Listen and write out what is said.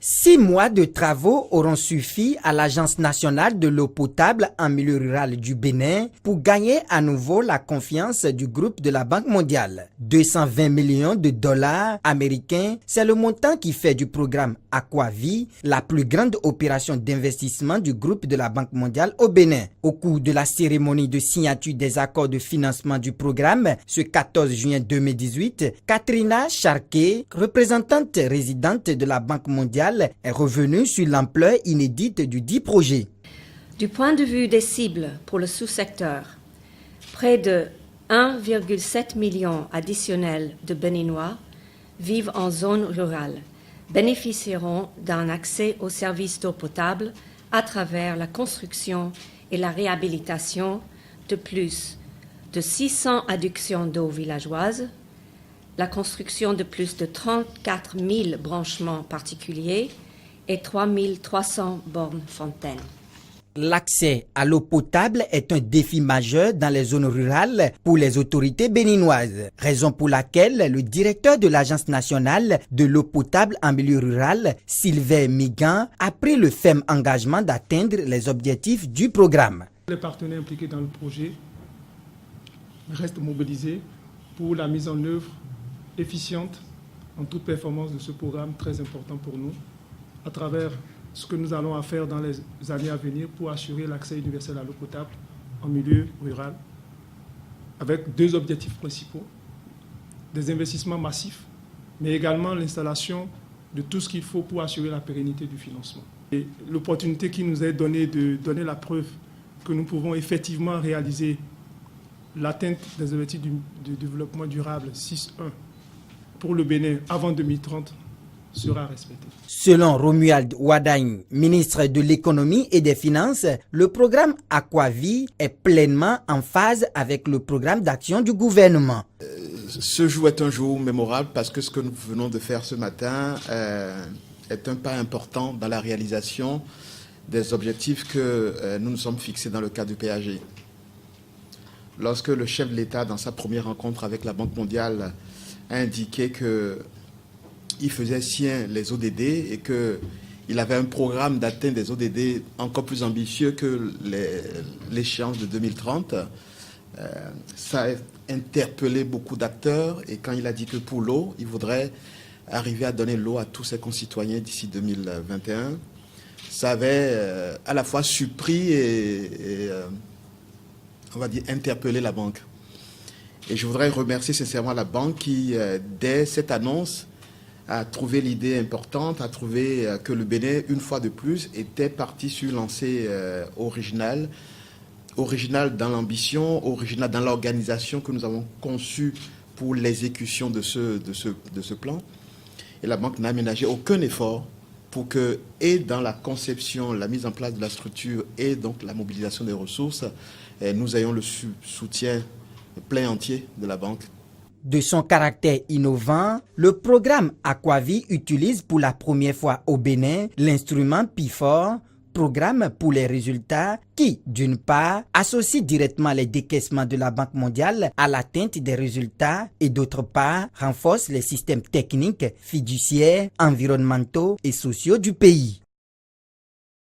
6 mois de travaux auront suffi à l'Agence nationale de l'eau potable en milieu rural du Bénin pour gagner à nouveau la confiance du groupe de la Banque mondiale. 220 millions de dollars américains, c'est le montant qui fait du programme Aquavie la plus grande opération d'investissement du groupe de la Banque mondiale au Bénin. Au cours de la cérémonie de signature des accords de financement du programme, ce 14 juin 2018, Katrina Charquet, représentante résidente de la Banque mondiale, est revenue sur l'ampleur inédite du dit projet. Du point de vue des cibles pour le sous-secteur, près de 1,7 million additionnels de Béninois vivent en zone rurale, bénéficieront d'un accès aux services d'eau potable à travers la construction et la réhabilitation de plus de 600 adductions d'eau villageoises, la construction de plus de 34 000 branchements particuliers et 3 300 bornes fontaines. L'accès à l'eau potable est un défi majeur dans les zones rurales pour les autorités béninoises, raison pour laquelle le directeur de l'Agence nationale de l'eau potable en milieu rural, Sylvain Migan, a pris le ferme engagement d'atteindre les objectifs du programme. Les partenaires impliqués dans le projet restent mobilisés pour la mise en œuvre efficiente en toute performance de ce programme très important pour nous, à travers ce que nous allons faire dans les années à venir pour assurer l'accès universel à l'eau potable en milieu rural, avec 2 objectifs principaux, des investissements massifs, mais également l'installation de tout ce qu'il faut pour assurer la pérennité du financement. Et l'opportunité qui nous est donnée de donner la preuve que nous pouvons effectivement réaliser l'atteinte des objectifs du développement durable 6.1 pour le Bénin avant 2030 sera respecté. Selon Romuald Wadagne, ministre de l'économie et des finances, le programme Aquavie est pleinement en phase avec le programme d'action du gouvernement. Ce jour est un jour mémorable parce que ce que nous venons de faire ce matin est un pas important dans la réalisation des objectifs que nous nous sommes fixés dans le cadre du PAG. Lorsque le chef de l'État, dans sa première rencontre avec la Banque mondiale, a indiqué qu'il faisait sien les ODD et qu'il avait un programme d'atteinte des ODD encore plus ambitieux que l'échéance de 2030, ça a interpellé beaucoup d'acteurs. Et quand il a dit que pour l'eau, il voudrait arriver à donner l'eau à tous ses concitoyens d'ici 2021, ça avait à la fois surpris et on va dire, interpeller la banque. Et je voudrais remercier sincèrement la banque qui, dès cette annonce, a trouvé l'idée importante, a trouvé que le Bénin, une fois de plus, était parti sur une lancée originale dans l'ambition, originale dans l'organisation que nous avons conçue pour l'exécution de ce plan. Et la banque n'a ménagé aucun effort pour que, et dans la conception, la mise en place de la structure et donc la mobilisation des ressources, nous ayons le soutien plein entier de la banque. De son caractère innovant, le programme Aquavie utilise pour la première fois au Bénin l'instrument PIFOR, programme pour les résultats, qui, d'une part, associe directement les décaissements de la Banque mondiale à l'atteinte des résultats et d'autre part, renforce les systèmes techniques, fiduciaires, environnementaux et sociaux du pays.